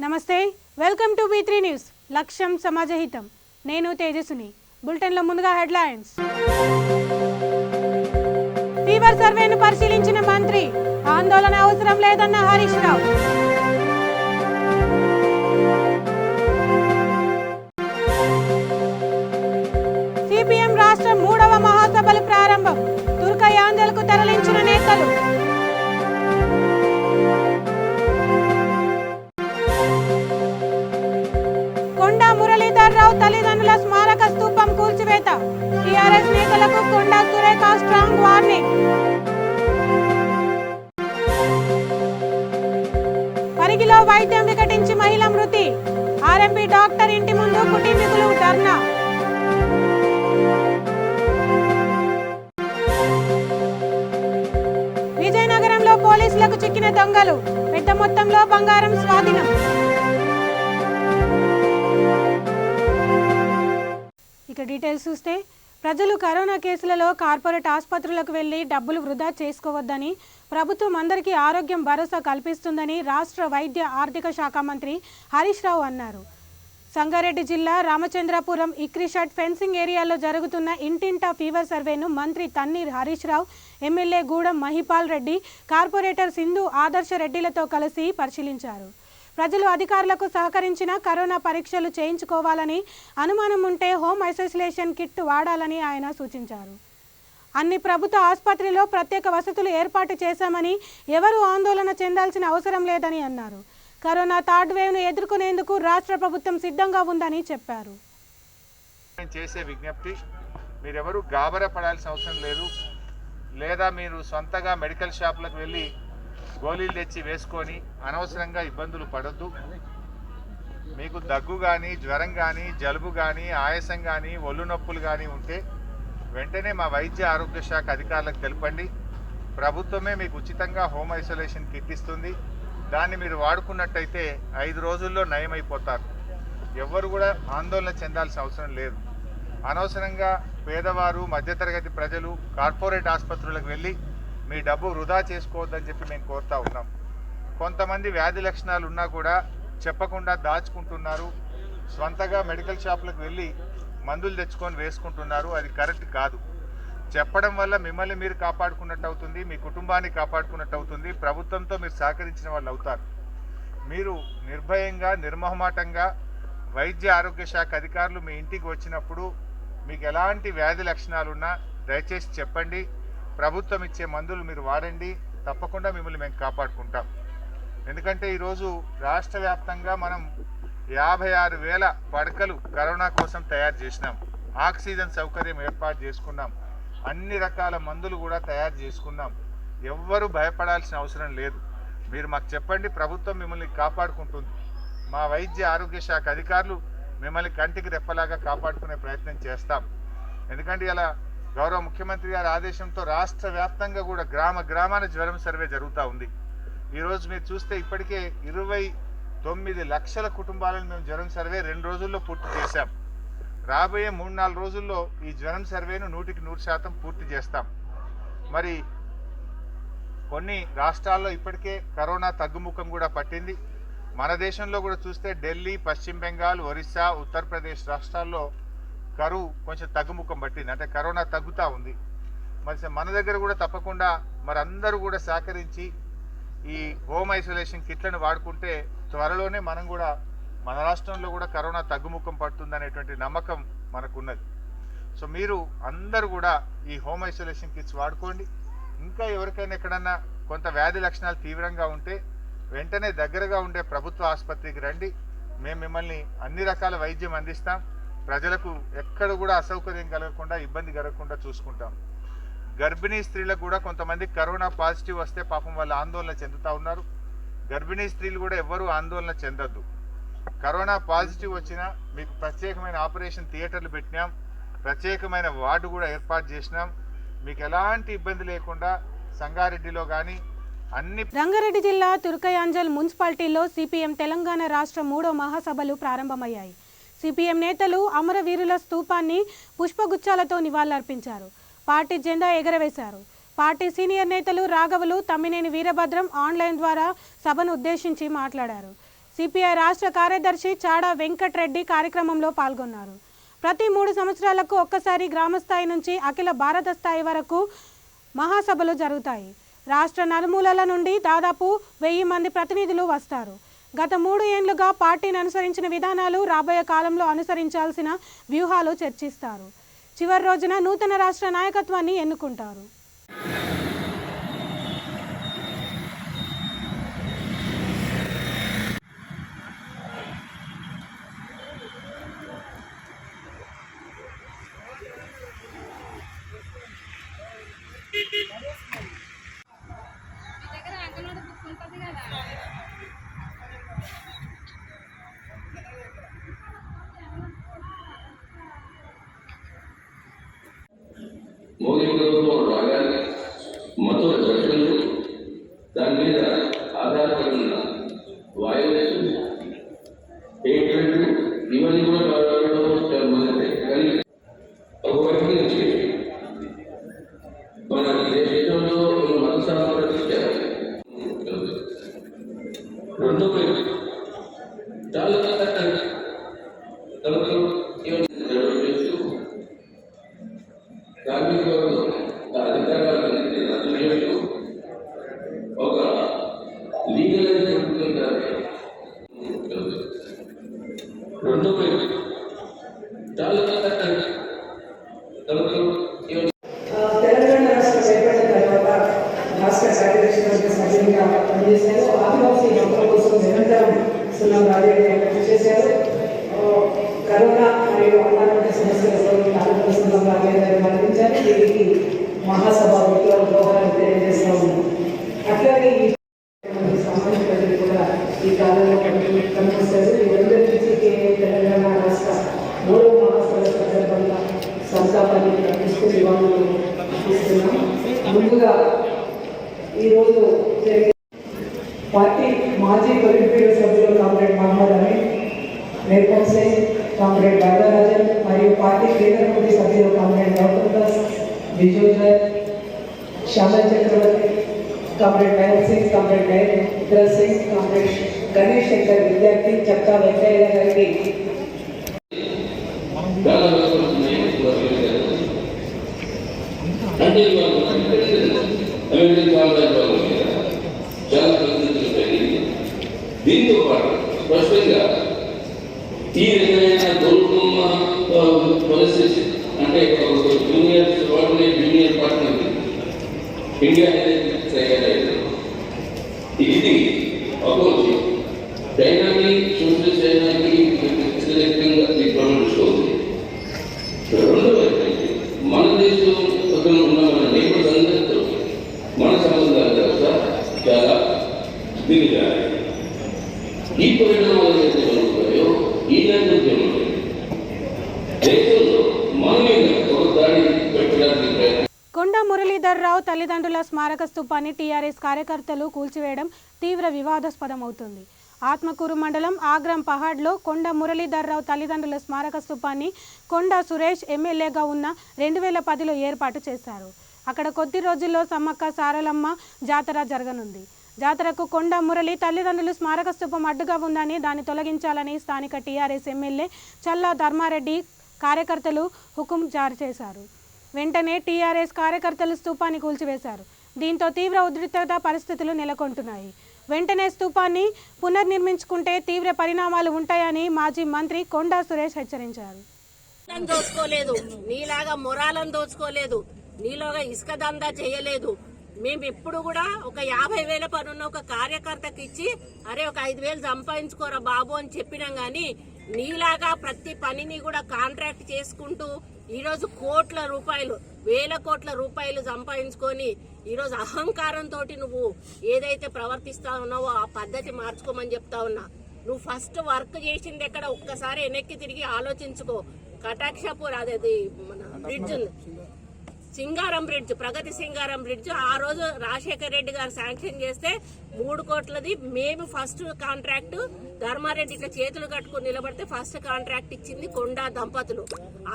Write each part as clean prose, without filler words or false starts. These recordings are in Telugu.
నమస్తే, వెల్కమ్ టు V3 న్యూస్. లక్ష్యం సమాజహితం. నేను తేజస్విని. బులెటిన్లో ముందుగా హెడ్లైన్స్. ఫీవర్ సర్వేను పరిశీలించిన మంత్రి, ఆందోళన అవసరం లేదన్న హరీష్ రావు. సిపిఎం రాష్ట్ర 3వ మహాసభలు ప్రారంభం. తుర్కయాంజల్కు తరలించిన నేతలు. కొండా మురళీధర్రావు తల్లిదండ్రుల స్మారక స్తూపం కూల్చివేత. టీఆర్ఎస్ నేతలకు కొండా సురేఖ స్ట్రాంగ్ వార్నింగ్. పరిగిలో వైద్యం వికటించి మహిళ మృతి. ఆర్ఎంపీ డాక్టర్ ఇంటి ముందు కుటుంబీకులు ధర్నా. విజయనగరంలో పోలీసులకు చిక్కిన దొంగలు. పెద్ద మొత్తంలో బంగారం స్వాధీనం. ఇక డీటెయిల్స్ చూస్తే, ప్రజలు కరోనా కేసులలో కార్పొరేట్ ఆసుపత్రులకు వెళ్లి డబ్బులు వృధా చేసుకోవద్దని, ప్రభుత్వం అందరికీ ఆరోగ్యం భరోసా కల్పిస్తుందని రాష్ట్ర వైద్య ఆర్థిక శాఖ మంత్రి హరీష్ రావు అన్నారు. సంగారెడ్డి జిల్లా రామచంద్రపురం ఇక్రిషట్ ఫెన్సింగ్ ఏరియాలో జరుగుతున్న ఇంటింటా ఫీవర్ సర్వేను మంత్రి తన్నీర్ హరీష్ రావు, ఎమ్మెల్యే గూడెం మహిపాల్ రెడ్డి, కార్పొరేటర్ సింధు ఆదర్శ రెడ్డిలతో కలిసి పరిశీలించారు. ప్రజలు అధికారులకు సహకరించిన కరోనా పరీక్షలు చేయించుకోవాలని, అనుమానం ఉంటే హోమ్ ఐసోలేషన్ కిట్ వాడాలని ఆయన సూచించారు. అన్ని ప్రభుత్వ ఆసుపత్రిలో ప్రత్యేక వసతులు ఏర్పాటు చేశామని, ఎవరూ ఆందోళన చెందాల్సిన అవసరం లేదని అన్నారు. కరోనా థర్డ్ వేవ్ను ఎదుర్కొనేందుకు రాష్ట్ర ప్రభుత్వం సిద్ధంగా ఉందని చెప్పారు. చేసే విజ్ఞప్తి, మీరెవరూ గాబరా పడాల్సిన అవసరం లేదు. లేదా మీరు సొంతగా మెడికల్ షాపులకు వెళ్ళి గోళీలు తెచ్చి వేసుకొని అనవసరంగా ఇబ్బందులు పడొద్దు. మీకు దగ్గు కానీ, జ్వరం కానీ, జలుబు కానీ, ఆయాసం కానీ, ఒళ్ళు నొప్పులు కానీ ఉంటే వెంటనే మా వైద్య ఆరోగ్య శాఖ అధికారులకు తెలపండి. ప్రభుత్వమే మీకు ఉచితంగా హోమ్ ఐసోలేషన్ కిట్ ఇస్తుంది. దాన్ని మీరు వాడుకున్నట్టయితే 5 రోజుల్లో నయమైపోతారు. ఎవ్వరు కూడా ఆందోళన చెందాల్సిన అవసరం లేదు. అనవసరంగా పేదవారు, మధ్యతరగతి ప్రజలు కార్పొరేట్ ఆసుపత్రులకు వెళ్ళి మీ డబ్బు వృధా చేసుకోవద్దని చెప్పి మేము కోరుతా ఉన్నాం. కొంతమంది వ్యాధి లక్షణాలు ఉన్నా కూడా చెప్పకుండా దాచుకుంటున్నారు. స్వంతగా మెడికల్ షాపులకు వెళ్ళి మందులు తెచ్చుకొని వేసుకుంటున్నారు. అది కరెక్ట్ కాదు. చెప్పడం వల్ల మిమ్మల్ని మీరు కాపాడుకున్నట్టు అవుతుంది, మీ కుటుంబాన్ని కాపాడుకున్నట్టు అవుతుంది, ప్రభుత్వంతో మీరు సహకరించిన వాళ్ళు అవుతారు. మీరు నిర్భయంగా, నిర్మోహమాటంగా వైద్య ఆరోగ్య శాఖ అధికారులు మీ ఇంటికి వచ్చినప్పుడు మీకు ఎలాంటి వ్యాధి లక్షణాలున్నా దయచేసి చెప్పండి. ప్రభుత్వం ఇచ్చే మందులు మీరు వాడండి. తప్పకుండా మిమ్మల్ని మేము కాపాడుకుంటాం. ఎందుకంటే ఈరోజు రాష్ట్ర వ్యాప్తంగా మనం 56,000 పడకలు కరోనా కోసం తయారు చేసినాం. ఆక్సిజన్ సౌకర్యం ఏర్పాటు చేసుకున్నాం. అన్ని రకాల మందులు కూడా తయారు చేసుకున్నాం. ఎవ్వరూ భయపడాల్సిన అవసరం లేదు. మీరు మాకు చెప్పండి, ప్రభుత్వం మిమ్మల్ని కాపాడుకుంటుంది. మా వైద్య ఆరోగ్య శాఖ అధికారులు మిమ్మల్ని కంటికి రెప్పలాగా కాపాడుకునే ప్రయత్నం చేస్తాం. ఎందుకంటే ఇలా గౌరవ ముఖ్యమంత్రి గారి ఆదేశంతో రాష్ట్ర వ్యాప్తంగా కూడా గ్రామ గ్రామాన జ్వరం సర్వే జరుగుతూ ఉంది. ఈరోజు మీరు చూస్తే ఇప్పటికే 29 లక్షల కుటుంబాలను మేము జ్వరం సర్వే 2 రోజుల్లో పూర్తి చేశాం. రాబోయే 3-4 రోజుల్లో ఈ జ్వరం సర్వేను 100% పూర్తి చేస్తాం. మరి కొన్ని రాష్ట్రాల్లో ఇప్పటికే కరోనా తగ్గుముఖం కూడా పట్టింది. మన దేశంలో కూడా చూస్తే ఢిల్లీ, పశ్చిమ బెంగాల్, ఒరిస్సా, ఉత్తరప్రదేశ్ రాష్ట్రాల్లో కరువు కొంచెం తగ్గుముఖం పట్టింది. అంటే కరోనా తగ్గుతూ ఉంది. మరి మన దగ్గర కూడా తప్పకుండా మరి అందరూ కూడా సహకరించి ఈ హోమ్ ఐసోలేషన్ కిట్లను వాడుకుంటే త్వరలోనే మనం కూడా మన రాష్ట్రంలో కూడా కరోనా తగ్గుముఖం పడుతుందనేటువంటి నమ్మకం మనకున్నది. సో మీరు అందరూ కూడా ఈ హోమ్ ఐసోలేషన్ కిట్స్ వాడుకోండి. ఇంకా ఎవరికైనా ఎక్కడన్నా కొంత వ్యాధి లక్షణాలు తీవ్రంగా ఉంటే వెంటనే దగ్గరగా ఉండే ప్రభుత్వ ఆసుపత్రికి రండి. మేము మిమ్మల్ని అన్ని రకాల వైద్యం అందిస్తాం. ప్రజలకు ఎక్కడ కూడా అసౌకర్యం కలగకుండా, ఇబ్బంది కలగకుండా చూసుకుంటాం. గర్భిణీ స్త్రీలకు కూడా కొంతమంది కరోనా పాజిటివ్ వస్తే పాపం వాళ్ళు ఆందోళన చెందుతూ ఉన్నారు. గర్భిణీ స్త్రీలు కూడా ఎవ్వరూ ఆందోళన చెందొద్దు. కరోనా పాజిటివ్ వచ్చినా మీకు ప్రత్యేకమైన ఆపరేషన్ థియేటర్లు పెట్టినాం, ప్రత్యేకమైన వార్డు కూడా ఏర్పాటు చేసినాం. మీకు ఎలాంటి ఇబ్బంది లేకుండా సంగారెడ్డిలో కానీ అన్ని. రంగారెడ్డి జిల్లా తుర్కయాంజల్ మున్సిపాలిటీలో సిపిఎం తెలంగాణ రాష్ట్ర 3వ మహాసభలు ప్రారంభమయ్యాయి. సిపిఎం నేతలు అమరవీరుల స్తూపాన్ని పుష్పగుచ్చాలతో నివాళులర్పించారు. పార్టీ జెండా ఎగరవేశారు. పార్టీ సీనియర్ నేతలు రాఘవులు, తమ్మినేని వీరభద్రం ఆన్లైన్ ద్వారా సభను ఉద్దేశించి మాట్లాడారు. సిపిఐ రాష్ట్ర కార్యదర్శి చాడా వెంకట్రెడ్డి కార్యక్రమంలో పాల్గొన్నారు. ప్రతి 3 సంవత్సరాలకు ఒక్కసారి గ్రామస్థాయి నుంచి అఖిల భారత స్థాయి వరకు మహాసభలు జరుగుతాయి. రాష్ట్ర నలుమూలల నుండి దాదాపు 1000 మంది ప్రతినిధులు వస్తారు. గత 3 ఏళ్లుగా పార్టీని అనుసరించిన విధానాలు, రాబోయే కాలంలో అనుసరించాల్సిన వ్యూహాలు చర్చిస్తారు. చివరి రోజున నూతన రాష్ట్ర నాయకత్వాన్ని ఎన్నుకుంటారు. మోదీ ప్రభుత్వం రాగానే మతుల ఘటనలు, దాని మీద ఆధారపడి ఉన్న వాయువులు, ఏంటంటే ఇవన్నీ కూడా చాలా మొదలై కానీ ఒకవైపు నుంచి మన దేశంలో మత సాంప్రదాయ రెండో వైపు చాలా కార్మిక అధికారాలన్నింటినీ రద్దు చేస్తూ ఒక లీగలైజ్ రెండో వైపు చాలా తెలంగాణ రాష్ట్రం ఏర్పడిన తర్వాత రాష్ట్ర కార్యదర్శి సభ్యులుగా పనిచేశారు. ఆదివాసీ హక్కుల కోసం నిరంతరం సున్నం రాజకీయాలు చేశారు. కరోనా మరియు అనారోగ్య సమస్యలతో ఆరోగ్య సున్నం రాజకీయాలు మరణించారు. దీనికి మహాసభ వ్యక్తుల దోహాలు తెలియజేస్తూ ఉన్నాం. అట్లాగే ఈ సామాన్య ప్రజలు కూడా ఈ కాలంలో కనిపిస్తారు. వీరందరి నుంచి తెలంగాణ రాష్ట్ర 3వ మహాసభ సందర్భంగా సంతాపాన్ని ప్రకటిస్తూ వివాదాలు చూస్తున్నాం. ముందుగా ఈరోజు జరిగే పార్టీ మాజీ పొలిట్బ్యూరో సభ్యులు కామ్రేడ్ మహమ్మద్ అమీన్, నిర్మల్ సింగ్, కామ్రేడ్ బాలరాజన్ మరియు పార్టీ కేంద్ర కమిటీ సభ్యులు కామ్రేడ్ గౌతమ్ దాస్, విజోజర్, Shyamal Chakraborty, comrade Mahendra Singh, comrade Mahendra Singh, comrade Ganesh Shankar Vidyarthi, Chakka Venkaiah గారికి అంటే అమెరికన్ సామ్రాజ్యాల మీద చాలా పరిస్థితులు జరిగింది. దీంతో పాటు స్పష్టంగా ఈ రకమైన గౌరవ పరిస్థితి అంటే junior subordinate junior partner India అనేది తయారైంది. ఇది అపోజ్ చైనాకి సోషలిస్ట్ చైనాకి వ్యతిరేకంగా ప్రకటిస్తోంది. రెండవది మన దేశంలో ఉన్న మన నేబర్స్ అందరితో మన సంబంధాలు కూడా చాలా దిగుతాయి. ఈ పరిణామాలు ఏదైతే జరుగుతాయో ఈ నేపథ్యంలో దేశంలో మన మీద ఒక దాడి పెట్టడానికి ప్రయత్నం. కొండ మురళీధర్ రావు తల్లిదండ్రుల స్మారక స్తూపాన్ని టీఆర్ఎస్ కార్యకర్తలు కూల్చివేయడం తీవ్ర వివాదాస్పదమవుతుంది. ఆత్మకూరు మండలం ఆగ్రం పహాడ్లో కొండ మురళీధర్ రావు తల్లిదండ్రుల స్మారక స్తూపాన్ని కొండ సురేష్ ఎమ్మెల్యేగా ఉన్న 2010లో ఏర్పాటు చేశారు. అక్కడ కొద్ది రోజుల్లో సమ్మక్క సారలమ్మ జాతర జరగనుంది. జాతరకు కొండ మురళి తల్లిదండ్రులు స్మారక స్తూపం అడ్డుగా ఉందని దాన్ని తొలగించాలని స్థానిక టీఆర్ఎస్ ఎమ్మెల్యే చల్లా ధర్మారెడ్డి కార్యకర్తలు హుకుం జారీ చేశారు. వెంటనే టీఆర్ఎస్ కార్యకర్తలు స్తూపాన్ని కూల్చివేశారు. దీంతో తీవ్ర ఉద్రిక్తత పరిస్థితులు నెలకొంటున్నాయి. వెంటనే స్తూపాన్ని పునర్నిర్మించుకుంటే తీవ్ర పరిణామాలు ఉంటాయని మాజీ మంత్రి కొండా సురేష్ హెచ్చరించారు. దోచుకోలేదు, నీలాగా మొరాలను దోచుకోలేదు, నీలోగా ఇసుక దందా చేయలేదు. మేము ఎప్పుడు కూడా ఒక 50,000 పనున్న ఒక కార్యకర్తకి ఇచ్చి అరే ఒక 5,000 సంపాదించుకోరా బాబు అని చెప్పినాం గానీ నీలాగా ప్రతి పనిని కూడా కాంట్రాక్ట్ చేసుకుంటూ ఈరోజు కోట్ల రూపాయలు 1,000 కోట్ల రూపాయలు సంపాదించుకొని ఈరోజు అహంకారంతో నువ్వు ఏదైతే ప్రవర్తిస్తా ఉన్నావో ఆ పద్ధతి మార్చుకోమని చెప్తా ఉన్నా. నువ్వు ఫస్ట్ వర్క్ చేసింది ఎక్కడ ఒక్కసారి వెనక్కి తిరిగి ఆలోచించుకో. కటాక్షపూర్ అదేది మన బ్రిడ్జ్ ఉంది, సింగారం బ్రిడ్జ్, ప్రగతి సింగారం బ్రిడ్జ్ ఆ రోజు రాజశేఖర్ రెడ్డి గారు శాంక్షన్ చేస్తే 3 కోట్లది మేము ఫస్ట్ కాంట్రాక్ట్ ధర్మారెడ్డి ఇట్లా చేతులు కట్టుకుని నిలబడితే ఫస్ట్ కాంట్రాక్ట్ ఇచ్చింది కొండా దంపతులు.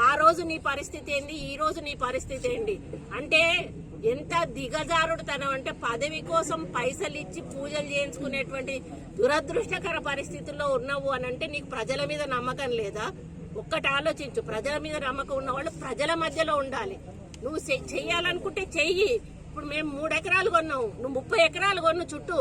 ఆ రోజు నీ పరిస్థితి ఏంది, ఈ రోజు నీ పరిస్థితి ఏంటి అంటే ఎంత దిగజారుడుతనం అంటే పదవి కోసం పైసలు ఇచ్చి పూజలు చేయించుకునేటువంటి దురదృష్టకర పరిస్థితుల్లో ఉన్నావు అని అంటే నీకు ప్రజల మీద నమ్మకం లేదా? ఒక్కటి ఆలోచించు. ప్రజల మీద నమ్మకం ఉన్నవాళ్ళు ప్రజల మధ్యలో ఉండాలి. నువ్వు చెయ్యాలనుకుంటే చెయ్యి. ఇప్పుడు మేము 3 ఎకరాలు కొన్నావు, నువ్వు 30 ఎకరాలు కొన్ను, చుట్టూ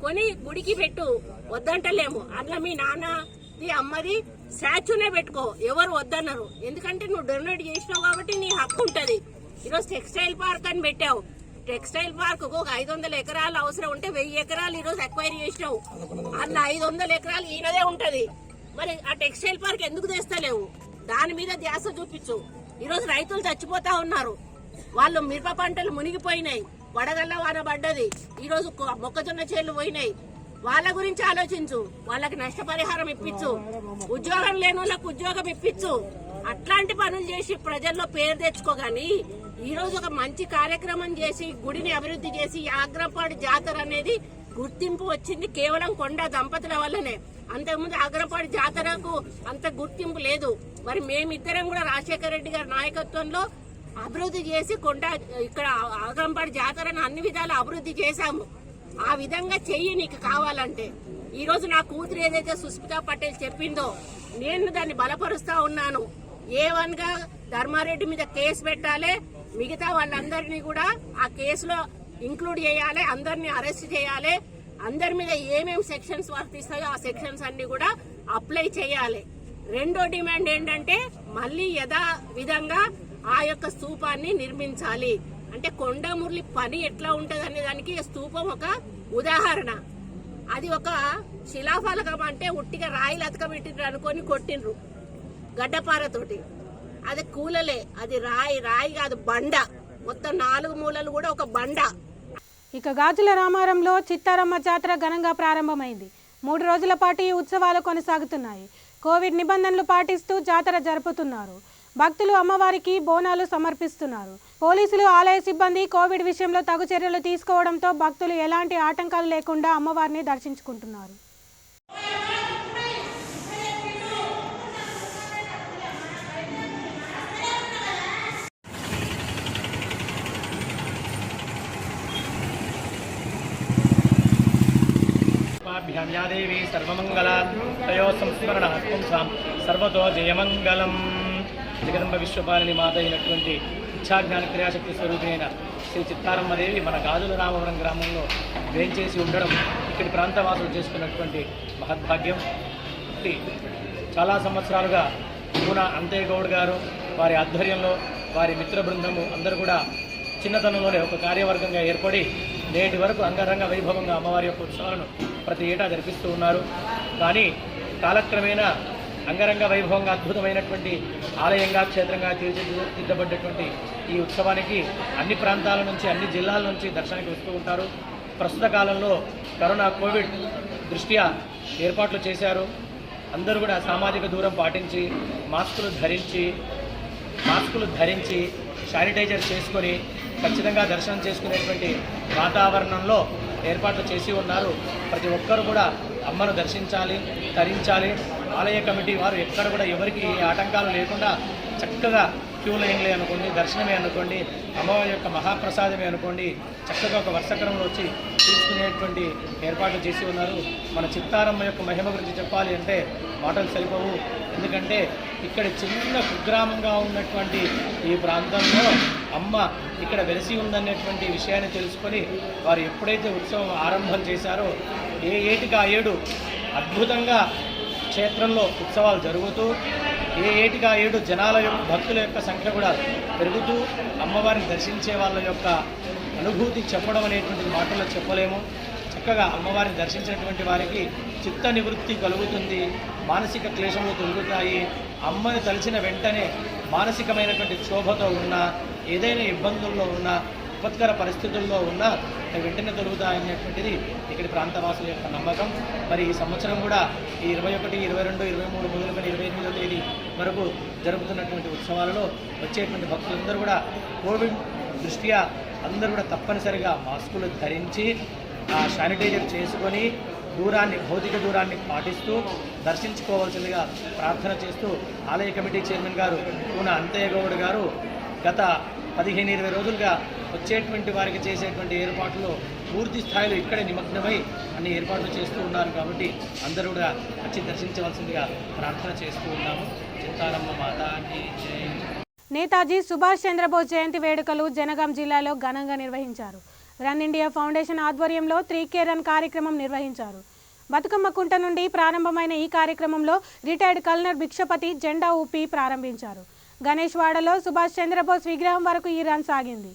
కొని గుడికి పెట్టు, వద్దంటలేము. అట్లా మీ నాన్నది అమ్మది స్టాచ్యూనే పెట్టుకో, ఎవరు వద్దన్నారు. ఎందుకంటే నువ్వు డొనేట్ చేసినావు కాబట్టి నీ హక్కు ఉంటది. ఈరోజు టెక్స్టైల్ పార్క్ అని పెట్టావు. టెక్స్టైల్ పార్క్ ఒక 500 ఎకరాలు అవసరం ఉంటే 1000 ఎకరాలు ఈరోజు ఎక్వైరీ చేసినావు. అన్న 500 ఎకరాలు ఈయనదే ఉంటది. మరి ఆ టెక్స్టైల్ పార్క్ ఎందుకు తెస్తలేవు? దాని మీద ధ్యాస చూపించు. ఈరోజు రైతులు చచ్చిపోతా ఉన్నారు. వాళ్ళు మిరప పంటలు మునిగిపోయినాయి, వడగళ్ళ వాన పడ్డది. ఈరోజు మొక్కజొన్న చేళ్లు పోయినాయి. వాళ్ళ గురించి ఆలోచించు. వాళ్ళకి నష్టపరిహారం ఇప్పించు. ఉద్యోగం లేని వాళ్ళకి ఉద్యోగం ఇప్పించు. అట్లాంటి పనులు చేసి ప్రజల్లో పేరు తెచ్చుకోగాని ఈ రోజు ఒక మంచి కార్యక్రమం చేసి గుడిని అభివృద్ధి చేసి ఆగ్రపాడు జాతర అనేది గుర్తింపు వచ్చింది కేవలం కొండా దంపతుల వల్లనే. అంతకుముందు ఆగ్రపాడు జాతరకు అంత గుర్తింపు లేదు. మరి మేమిద్దరం కూడా రాజశేఖర రెడ్డి గారి నాయకత్వంలో అభివృద్ధి చేసి ఇక్కడ ఆగ్రంపాడు జాతరను అన్ని విధాలు అభివృద్ధి చేశాము. ఆ విధంగా చెయ్యి నీకు కావాలంటే. ఈ రోజు నా కూతురు ఏదైతే సుస్మితా పటేల్ చెప్పిందో నేను దాన్ని బలపరుస్తా ఉన్నాను. A1 గా ధర్మారెడ్డి మీద కేసు పెట్టాలి. మిగతా వాళ్ళందరినీ కూడా ఆ కేసులో ఇంక్లూడ్ చేయాలి. అందరినీ అరెస్ట్ చేయాలి. అందరి మీద ఏమేమి సెక్షన్స్ వర్తిస్తాయో ఆ సెక్షన్స్ అన్ని కూడా అప్లై చేయాలి. రెండో డిమాండ్ ఏంటంటే మళ్ళీ యథావిధంగా ఆ యొక్క స్తూపాన్ని నిర్మించాలి. అంటే కొండమురళి పని ఎట్లా ఉంటది అనే దానికి స్తూపం ఒక ఉదాహరణ. అది ఒక శిలాఫలకం అంటే ఉట్టిగా రాయిలు అతకబెట్టిండ్రు అనుకొని కొట్టిండ్రు గడ్డపారతోటి. అది కూలలే, అది రాయి కాదు, బండ. మొత్తం 4 మూలలు కూడా ఒక బండ. ఇక గాజుల రామారంలో చిత్తారమ్మ జాతర ఘనంగా ప్రారంభమైంది. 3 రోజుల పాటు ఈ ఉత్సవాలు కొనసాగుతున్నాయి. కోవిడ్ నిబంధనలు పాటిస్తూ జాతర జరుపుతున్నారు. భక్తులు అమ్మవారికి బోనాలు సమర్పిస్తున్నారు. పోలీసులు, ఆలయ సిబ్బంది కోవిడ్ విషయంలో తగు చర్యలు తీసుకోవడంతో భక్తులు ఎలాంటి ఆటంకాలు లేకుండా అమ్మవారిని దర్శించుకుంటున్నారు. దేవి సర్వమంగళా తయో సంస్మరణ పుంసాం సర్వతో జయమంగళం. జగదంబ విశ్వపాలిని మాత అయినటువంటి ఇచ్ఛాజ్ఞాన క్రియాశక్తి స్వరూపిణైన శ్రీ చిత్తారమ్మదేవి మన గాజుల రామవరం గ్రామంలో వేంచేసి ఉండడం ఇక్కడి ప్రాంతవాసులు చేసుకున్నటువంటి మహద్భాగ్యం. చాలా సంవత్సరాలుగా పూన అంతయ్య గౌడ్ గారు వారి ఆధ్వర్యంలో వారి మిత్ర బృందము అందరూ కూడా చిన్నతనంలోనే ఒక కార్యవర్గంగా ఏర్పడి నేటి వరకు అంగరంగ వైభవంగా అమ్మవారి యొక్క ఉత్సవాలను ప్రతి ఏటా జరిపిస్తూ ఉన్నారు. కానీ కాలక్రమేణా అంగరంగ వైభవంగా అద్భుతమైనటువంటి ఆలయంగా క్షేత్రంగా తీర్చిదిద్దబడ్డటువంటి ఈ ఉత్సవానికి అన్ని ప్రాంతాల నుంచి అన్ని జిల్లాల నుంచి దర్శనానికి వస్తూ ఉంటారు. ప్రస్తుత కాలంలో కోవిడ్ దృష్ట్యా ఏర్పాట్లు చేశారు. అందరూ కూడా సామాజిక దూరం పాటించి మాస్కులు ధరించి శానిటైజర్ చేసుకొని ఖచ్చితంగా దర్శనం చేసుకునేటువంటి వాతావరణంలో ఏర్పాట్లు చేసి ఉన్నారు. ప్రతి ఒక్కరు కూడా అమ్మను దర్శించాలి, తరించాలి. ఆలయ కమిటీ వారు ఎక్కడ కూడా ఎవరికి ఆటంకాలు లేకుండా చక్కగా క్యూ లైన్లే అనుకోండి, దర్శనమే అనుకోండి, అమ్మవారి యొక్క మహాప్రసాదమే అనుకోండి, చక్కగా ఒక వర్షక్రమంలో వచ్చి తీసుకునేటువంటి ఏర్పాట్లు చేసి ఉన్నారు. మన చిత్తారమ్మ యొక్క మహిమ గురించి చెప్పాలి అంటే మాటలు సరిపోవు. ఎందుకంటే ఇక్కడ చిన్న కుగ్రామంగా ఉన్నటువంటి ఈ ప్రాంతంలో అమ్మ ఇక్కడ వెలిసి ఉందనేటువంటి విషయాన్ని తెలుసుకొని వారు ఎప్పుడైతే ఉత్సవం ఆరంభం చేశారో ఏటికి ఆ ఏడు అద్భుతంగా క్షేత్రంలో ఉత్సవాలు జరుగుతూ ఏటికి ఆ ఏడు జనాల యొక్క భక్తుల యొక్క సంఖ్య కూడా పెరుగుతూ అమ్మవారిని దర్శించే వాళ్ళ యొక్క అనుభూతి చెప్పడం అనేటువంటి మాటల్లో చెప్పలేము. చక్కగా అమ్మవారిని దర్శించినటువంటి వారికి చిత్త నివృత్తి కలుగుతుంది, మానసిక క్లేశములు తొలుగుతాయి. అమ్మని తలిచిన వెంటనే మానసికమైనటువంటి క్షోభతో ఉన్నా, ఏదైనా ఇబ్బందుల్లో ఉన్నా, విపత్కర పరిస్థితుల్లో ఉన్నా వెంటనే తొలుగుతాయనేటువంటిది ఇక్కడి ప్రాంతవాసుల యొక్క నమ్మకం. మరి ఈ సంవత్సరం కూడా ఈ 21, 22, 23 మొదలుకొని 28వ తేదీ వరకు జరుగుతున్నటువంటి ఉత్సవాలలో వచ్చేటువంటి భక్తులందరూ కూడా కోవిడ్ దృష్ట్యా అందరూ కూడా తప్పనిసరిగా మాస్కులు ధరించి శానిటైజర్ చేసుకొని భౌతిక దూరాన్ని పాటిస్తూ దర్శించుకోవాల్సిందిగా ప్రార్థన చేస్తూ ఆలయ కమిటీ చైర్మన్ గారు పూన అంతయ్య గౌడ్ గారు గత 15-20 రోజులుగా వచ్చేటువంటి వారికి చేసేటువంటి ఏర్పాట్లు పూర్తి స్థాయిలో ఇక్కడే నిమగ్నమై అన్ని ఏర్పాట్లు చేస్తూ ఉన్నారు. కాబట్టి అందరూ కూడా వచ్చి దర్శించవలసిందిగా ప్రార్థన చేస్తూ ఉన్నాము. చింతాలమ్మ మాతాకి జై. నేతాజీ సుభాష్ చంద్రబోస్ జయంతి వేడుకలు జనగాం జిల్లాలో ఘనంగా నిర్వహించారు. రన్ ఇండియా ఫౌండేషన్ ఆధ్వర్యంలో 3K రన్ కార్యక్రమం నిర్వహించారు. బతుకమ్మ కుంట నుండి ప్రారంభమైన ఈ కార్యక్రమంలో రిటైర్డ్ కల్నర్ భిక్షపతి జెండా ఊపి ప్రారంభించారు. గణేష్ వాడలో సుభాష్ చంద్రబోస్ విగ్రహం వరకు ఈ రన్ సాగింది.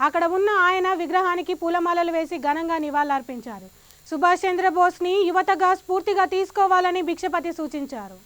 అక్కడ ఉన్న ఆయన విగ్రహానికి పూలమాలలు వేసి ఘనంగా నివాళులర్పించారు. సుభాష్ చంద్రబోస్ని యువతగా స్ఫూర్తిగా తీసుకోవాలని భిక్షపతి సూచించారు.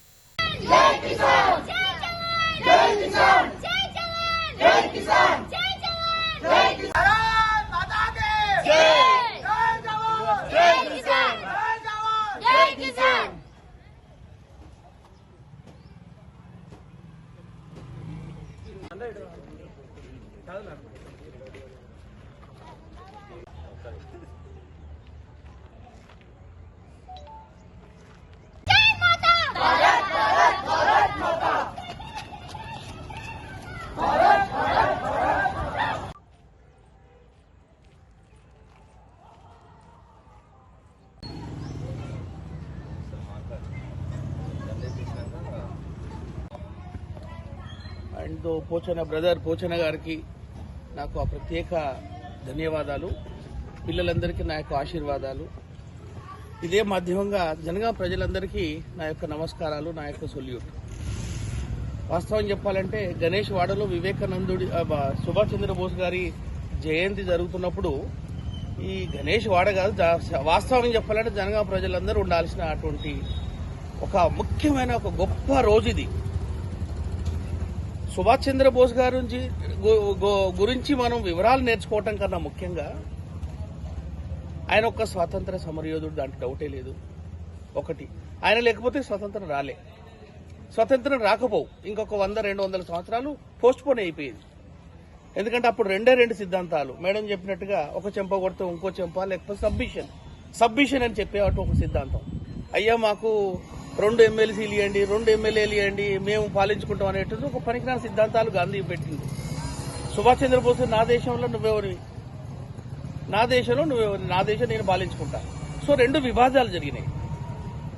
అండ్ పోచన బ్రదర్ పోచన గారికి నాకు ఆ ప్రత్యేక ధన్యవాదాలు. పిల్లలందరికీ నా యొక్క ఆశీర్వాదాలు. ఇదే మాధ్యమంగా జనగాం ప్రజలందరికీ నా యొక్క నమస్కారాలు, నా యొక్క సొల్యూట్. వాస్తవం చెప్పాలంటే గణేష్ వాడలో వివేకానందుడి సుభాష్ చంద్రబోస్ గారి జయంతి జరుగుతున్నప్పుడు ఈ గణేష్ వాడ కాదు, వాస్తవం చెప్పాలంటే జనగాం ప్రజలందరూ ఉండాల్సిన అటువంటి ఒక ముఖ్యమైన ఒక గొప్ప రోజు ఇది. సుభాష్ చంద్రబోస్ గారి గురించి మనం వివరాలు నేర్చుకోవటం కన్నా ముఖ్యంగా ఆయన ఒక స్వాతంత్ర సమరయోధుడు, దాంట్లో డౌటే లేదు. ఒకటి, ఆయన లేకపోతే స్వతంత్రం రాలే, స్వతంత్రం రాకపోవు. ఇంకొక 100-200 సంవత్సరాలు పోస్ట్ పోన్ అయిపోయింది. ఎందుకంటే అప్పుడు రెండు సిద్ధాంతాలు, మేడం చెప్పినట్టుగా ఒక చెంప కొడితే ఇంకో చెంప, లేకపోతే సబ్మిషన్ అని చెప్పేవాటి ఒక సిద్ధాంతం. అయ్యా మాకు 2 ఎమ్మెల్సీలు ఇవ్వండి, 2 ఎమ్మెల్యేలు ఇవ్వండి, మేము పాలించుకుంటాం అనేటువంటి ఒక పనికిరాని సిద్ధాంతాలు గాంధీ పెట్టింది. సుభాష్ చంద్రబోస్ నా దేశంలో నువ్వెవరి, నా దేశంలో నువ్వెవరి, నా దేశం నేను పాలించుకుంటా. సో 2 విభేదాలు జరిగినాయి.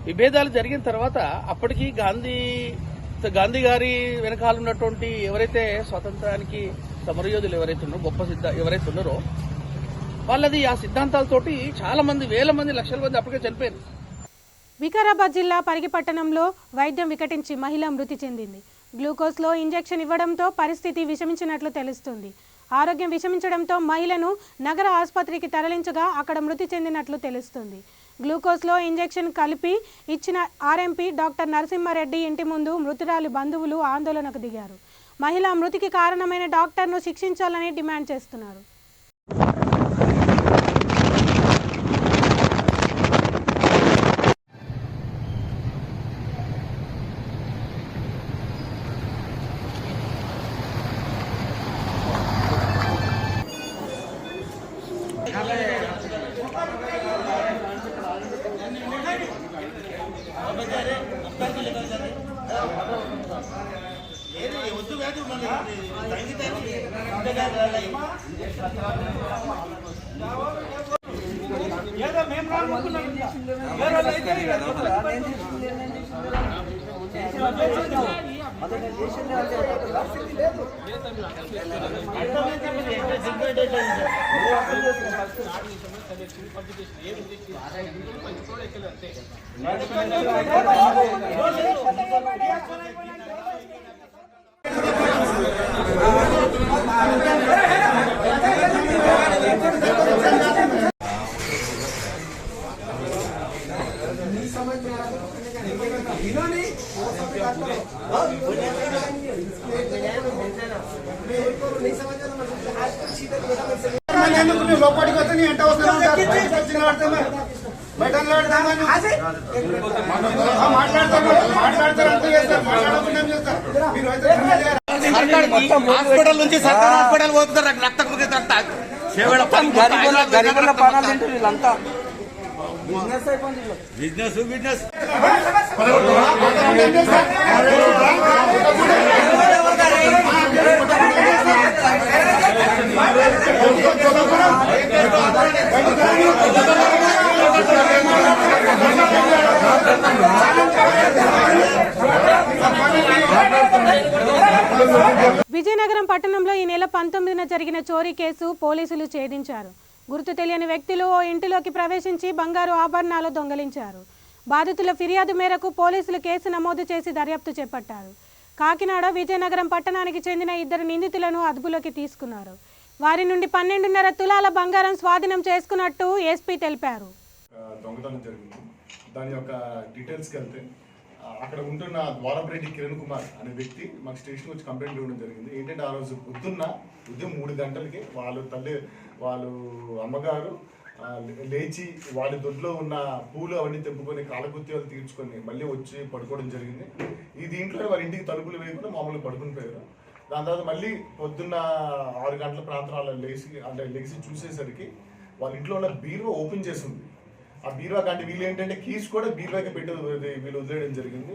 విభేదాలు జరిగిన తర్వాత అప్పటికి గాంధీ గారి వెనకాల ఉన్నటువంటి ఎవరైతే స్వాతంత్రానికి సమరయోధులు ఎవరైతే ఉన్నారో వాళ్ళది ఆ సిద్ధాంతాలతోటి చాలా మంది, వేల మంది, లక్షల మంది అప్పటికే చనిపోయారు. వికారాబాద్ జిల్లా పరిగిపట్టణంలో వైద్యం వికటించి మహిళ మృతి చెందింది. గ్లూకోజ్లో ఇంజెక్షన్ ఇవ్వడంతో పరిస్థితి విషమించినట్లు తెలుస్తుంది. ఆరోగ్యం విషమించడంతో మహిళను నగర ఆసుపత్రికి తరలించగా అక్కడ మృతి చెందినట్లు తెలుస్తుంది. గ్లూకోజ్లో ఇంజెక్షన్ కలిపి ఇచ్చిన ఆర్ఎంపీ డాక్టర్ నరసింహారెడ్డి ఇంటి ముందు మృతురాలి బంధువులు ఆందోళనకు దిగారు. మహిళ మృతికి కారణమైన డాక్టర్ను శిక్షించాలని డిమాండ్ చేస్తున్నారు. లోపలికి వస్తే నీ ఎంట వస్తాను హాస్పిటల్ నుంచి సర్కార్ హాస్పిటల్ పోతున్నారు. రక్త వీళ్ళంతా బిజినెస్ బిజినెస్ విజయనగరం పట్టణంలో ఈ నెల 19న జరిగిన చోరీ కేసు పోలీసులు ఛేదించారు. గుర్తు తెలియని వ్యక్తులు ఓ ఇంటిలోకి ప్రవేశించి బంగారు ఆభరణాలు దొంగిలించారు. బాధితుల ఫిర్యాదు మేరకు పోలీసులు కేసు నమోదు చేసి దర్యాప్తు చేపట్టారు. కాకినాడ, విజయనగరం పట్టణానికి చెందిన 2 నిందితులను అదుపులోకి తీసుకున్నారు. వారి నుండి 12.5 తులాల బంగారం స్వాధీనం చేసుకున్నట్టు ఎస్పీ తెలిపారు. దొంగతనం జరిగింది. దాని యొక్క డీటెయిల్స్కి వెళ్తే అక్కడ ఉంటున్న ద్వారపరెడ్డి కిరణ్ కుమార్ అనే వ్యక్తి మాకు స్టేషన్ వచ్చి కంప్లైంట్ ఇవ్వడం జరిగింది. ఏంటంటే ఆ రోజు ఉదయం 3 గంటలకి వాళ్ళు అమ్మగారు లేచి వాళ్ళ దొడ్లో ఉన్న పూలు అవన్నీ తెంపుకొని కాలకృత్యాలు తీర్చుకొని మళ్ళీ వచ్చి పడుకోవడం జరిగింది. ఈ దీంట్లో వాళ్ళ ఇంటికి తలుపులు వేయకుండా మామూలుగా పడుకుని పోయారు. దాని తర్వాత మళ్ళీ పొద్దున్న 6 గంటల ప్రాంతాల్లో లేచి చూసేసరికి వాళ్ళ ఇంట్లో ఉన్న బీరువా ఓపెన్ చేసి ఉంది. ఆ బీరువా కంటే వీళ్ళు ఏంటంటే కీస్ కూడా బీరువాకి పెట్టి వీళ్ళు వదిలేయడం జరిగింది.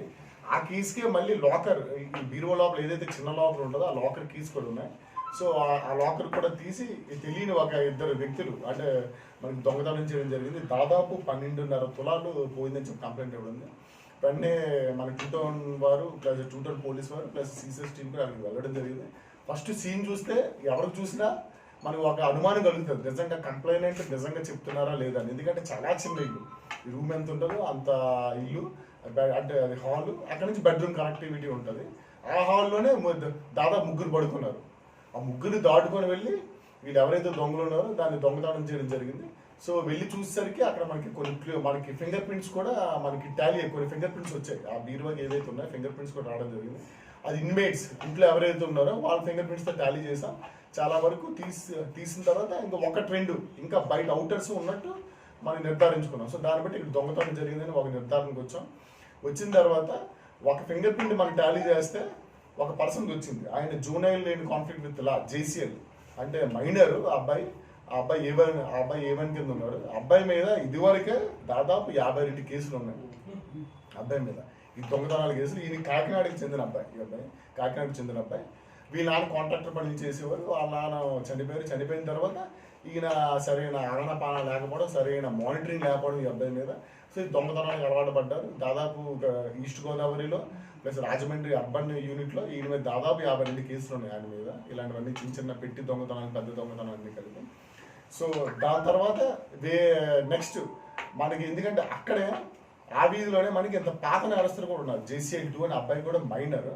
ఆ కీస్కే మళ్ళీ లాకర్, ఈ బీరువా లోపల ఏదైతే చిన్న లాకర్ ఉంటుందో ఆ లాకర్ కీస్ కూడా ఉన్నాయి. సో ఆ లాకర్ కూడా తీసి తెలియని ఒక 2 వ్యక్తులు అంటే మనకి దొంగతనం చేయడం జరిగింది. దాదాపు 12.5 తులాలు పోయిందని చెప్పి కంప్లైంట్ ఇవ్వడం. వెంటనే మన 2 టౌన్ వారు ప్లస్ 2 టౌన్ పోలీస్ వారు ప్లస్ సీసీఎస్ టీం కూడా అక్కడికి వెళ్ళడం జరిగింది. ఫస్ట్ సీన్ చూస్తే ఎవరికి చూసినా మనకు ఒక అనుమానం కలుగుతుంది, నిజంగా కంప్లైంట్ నిజంగా చెప్తున్నారా లేదా అని. ఎందుకంటే చాలా చిన్న ఇల్లు, ఈ రూమ్ ఎంత ఉంటుందో అంత ఇల్లు, అంటే అది హాల్, అక్కడ నుంచి బెడ్రూమ్ కనెక్టివిటీ ఉంటుంది. ఆ హాల్లోనే దాదాపు 3 పడుకున్నారు. ఆ 3 దాటుకొని వెళ్ళి వీళ్ళు ఎవరైతే దొంగలు ఉన్నారో దాన్ని దొంగతనం చేయడం జరిగింది. సో వెళ్ళి చూసేసరికి అక్కడ మనకి ఫింగర్ ప్రింట్స్ కూడా మనకి టాలీ కొన్ని ఫింగర్ ప్రింట్స్ వచ్చాయి. ఆ బీరువాకి ఏదైతే ఉన్నాయో ఫింగర్ ప్రింట్స్ కూడా రావడం జరిగింది. అది ఇన్మేట్స్ ఇంట్లో ఎవరైతే ఉన్నారో వాళ్ళ ఫింగర్ ప్రింట్స్తో టాలీ చేసాం. చాలా వరకు తీసిన తర్వాత ఇంకా 1-2 ఇంకా బయట అవుటర్స్ ఉన్నట్టు మనం నిర్ధారించుకున్నాం. సో దాన్ని బట్టి ఇక్కడ దొంగతనం జరిగిందని ఒక నిర్ధారణకు వచ్చాం. వచ్చిన తర్వాత ఒక ఫింగర్ ప్రింట్ మనం టాలీ చేస్తే ఒక పర్సన్కి వచ్చింది. ఆయన జూనైల్ లేని కాన్ఫ్లిక్ట్ విత్ లా, JCL అంటే మైనర్. ఆ అబ్బాయి A1 కింద ఉన్నాడు. అబ్బాయి మీద ఇదివరకే దాదాపు 52 కేసులు ఉన్నాయి. అబ్బాయి మీద ఈ దొంగతనాల కేసులు. ఈయన కాకినాడకి చెందిన అబ్బాయి. ఈ అబ్బాయి కాకినాడకి చెందిన అబ్బాయి. వీళ్ళ నాన్న కాంట్రాక్టర్ పనులు చేసేవారు. వాళ్ళ నాన్న చనిపోయిన తర్వాత ఈయన సరైన ఆలనపాన లేకపోవడం, సరైన మానిటరింగ్ లేకపోవడం ఈ అబ్బాయి మీద. సో ఈ దొంగతనానికి అలవాటు పడ్డారు. దాదాపు ఈస్ట్ గోదావరిలో ప్లస్ రాజమండ్రి అర్బన్ యూనిట్లో ఈయన మీద దాదాపు 52 కేసులు ఉన్నాయి ఆయన మీద. ఇలాంటివన్నీ చిన్న పెట్టి దొంగతనాలు, పెద్ద దొంగతనం అన్నీ కలిపి. సో దాని తర్వాత నెక్స్ట్ మనకి ఎందుకంటే అక్కడే ఆ వీధిలోనే మనకి ఇంత పాత నేరస్తులు కూడా ఉన్నారు. JCL 2 అనే అబ్బాయి కూడా మైనర్.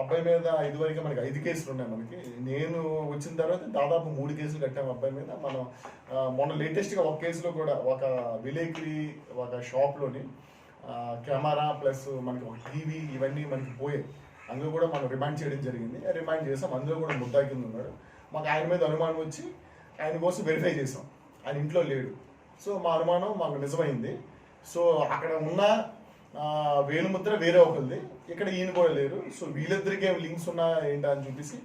అబ్బాయి మీద ఇదివరకు మనకి 5 కేసులు ఉన్నాయి. మనకి నేను వచ్చిన తర్వాత దాదాపు 3 కేసులు కట్టాము అబ్బాయి మీద. మనం మొన్న లేటెస్ట్గా ఒక కేసులో కూడా ఒక విలేకరి ఒక షాప్లోని కెమెరా ప్లస్ మనకి ఒక టీవీ ఇవన్నీ మనకి పోయాయి. అందులో కూడా మనం రిమాండ్ చేయడం జరిగింది. రిమాండ్ చేసాం. అందులో కూడా ముద్దా కింద ఉన్నాడు. మాకు ఆయన మీద అనుమానం వచ్చి ఆయన కోసం వెరిఫై చేసాం. ఆయన ఇంట్లో లేడు. సో మా అనుమానం మాకు నిజమైంది. సో అక్కడ ఉన్న వేలుముద్ర వేరే ఒకరిది, ఇక్కడ ఈయన కూడా లేరు. సో వీళ్ళిద్దరికీ లింక్స్ ఉన్నా ఏంటా అని చూపించి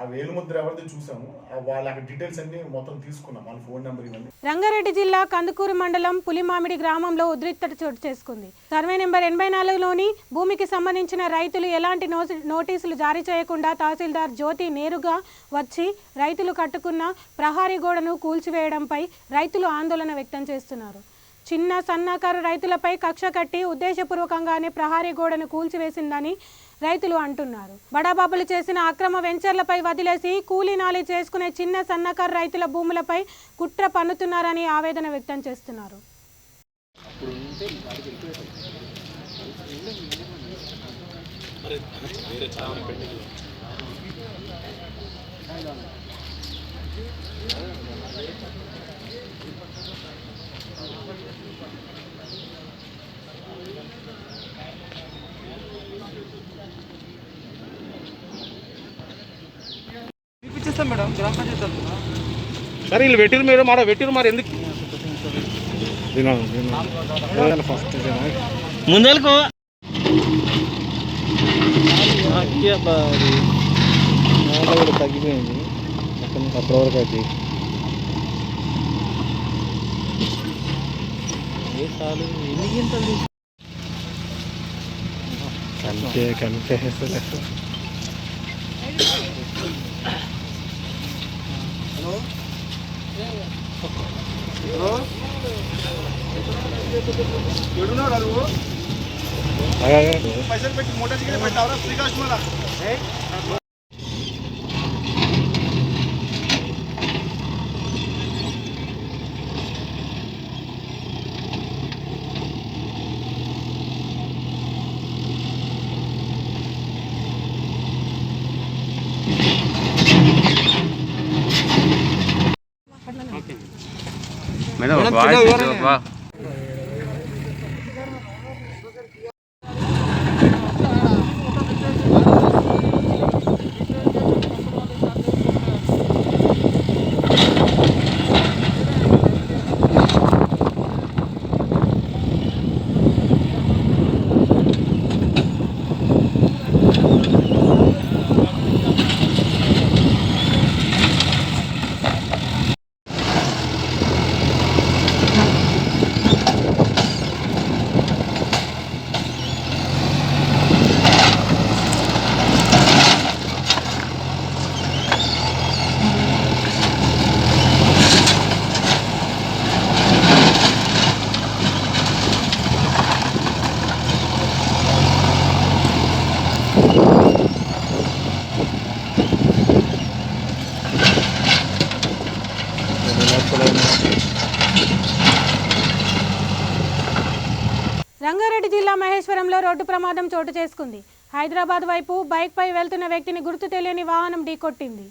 ఆ వేలుముద్ర ఎవరిది చూసాము. వాళ్ళ డీటెయిల్స్ అన్ని మొత్తం తీసుకున్నాం, వాళ్ళ ఫోన్ నెంబర్ ఇవన్నీ. రంగారెడ్డి జిల్లా కందుకూరు మండలం పులిమామిడి గ్రామంలో ఉద్రిక్తత చోటు చేసుకుంది. సర్వే నెంబర్ 84లోని భూమికి సంబంధించిన రైతులు ఎలాంటి నోటీసులు జారీ చేయకుండా తహసీల్దార్ జ్యోతి నేరుగా వచ్చి రైతులు కట్టుకున్న ప్రహారీ గోడను కూల్చివేయడంపై రైతులు ఆందోళన వ్యక్తం చేస్తున్నారు. చిన్న సన్నకారు రైతులపై కక్ష కట్టి ఉద్దేశపూర్వకంగానే ప్రహారీ గోడను కూల్చివేసిందని రైతులు అంటున్నారు. బడాబాబులు చేసిన అక్రమ వెంచర్లపై వదిలేసి కూలీనాలి చేసుకునే చిన్న సన్నకారు రైతుల భూములపై కుట్ర పన్నుతున్నారని ఆవేదన వ్యక్తం చేస్తున్నారు. మేడం గ్రామ పంచాయతీ సరే వీళ్ళు పెట్టిరు మీరు మాట పెట్టిరు మరి ఎందుకు ముందరకు తగ్గిపోయింది అప్పటి వరకు అది కంటే पैसे पेटी मोठा तिकडे भेटावरा श्रीकाश मला రంగారెడ్డి జిల్లా మహేశ్వరంలో రోడ్డు ప్రమాదం చోటు చేసుకుంది. హైదరాబాద్ వైపు బైక్పై వెళ్తున్న వ్యక్తిని గుర్తు తెలియని వాహనం ఢీకొట్టింది.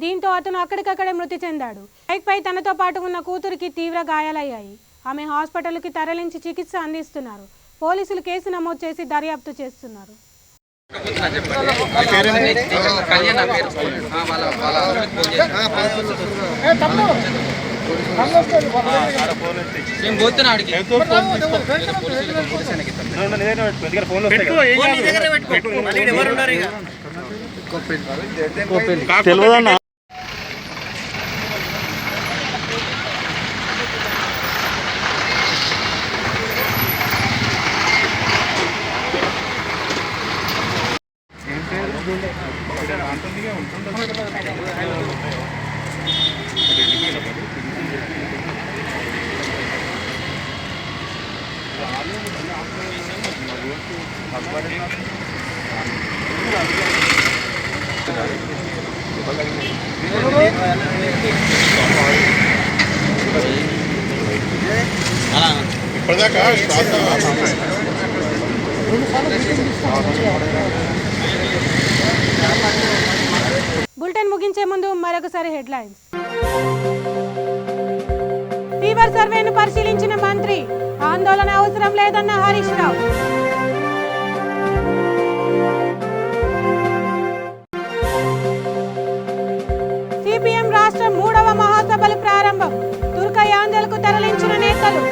దీంతో అతను అక్కడికక్కడే మృతి చెందాడు. బైక్పై తనతో పాటు ఉన్న కూతురికి తీవ్ర గాయాలయ్యాయి. ఆమె హాస్పిటల్కి తరలించి చికిత్స అందిస్తున్నారు. పోలీసులు కేసు నమోదు చేసి దర్యాప్తు చేస్తున్నారు. తెలియదన్నా ఇప్పటిదాకా బులెటిన్ ముగించే ముందు మరొకసారి హెడ్లైన్స్. ఫీవర్ సర్వేను పరిశీలించిన మంత్రి, ఆందోళన అవసరం లేదన్న హరీష్ రావు. సిపిఎం రాష్ట్ర 3వ మహాసభలు ప్రారంభం, తుర్కయాంజల్కు తరలించిన నేతలు.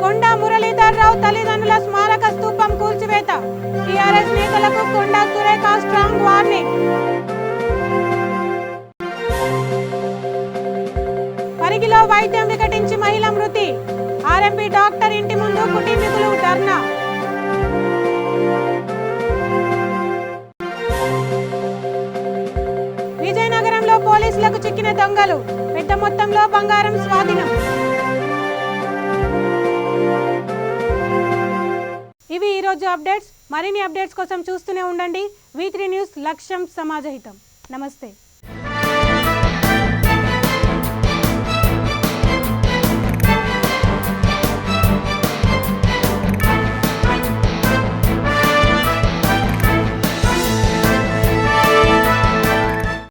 కొండా మురళీధర్ రావు తల్లిదండ్రుల స్మారక స్తూపం కూల్చివేత, టీఆర్ఎస్ నేతలకు కొండా సురేఖ స్ట్రాంగ్ వార్నింగ్. పరిగిలో వైద్యం వికటించి మహిళ మృతి, ఆర్ఎంపీ డాక్టర్ ఇంటి ముందు కుటుంబీకులు ధర్నా. విజయనగరంలో పోలీసులకు చిక్కిన దొంగలు, పెద్ద మొత్తంలో బంగారం స్వాధీనం. ఇవి ఈరోజు అప్డేట్స్. మరిన్ని అప్డేట్స్ కోసం చూస్తూనే ఉండండి V3 న్యూస్, లక్ష్యం సమాజహితం. నమస్తే.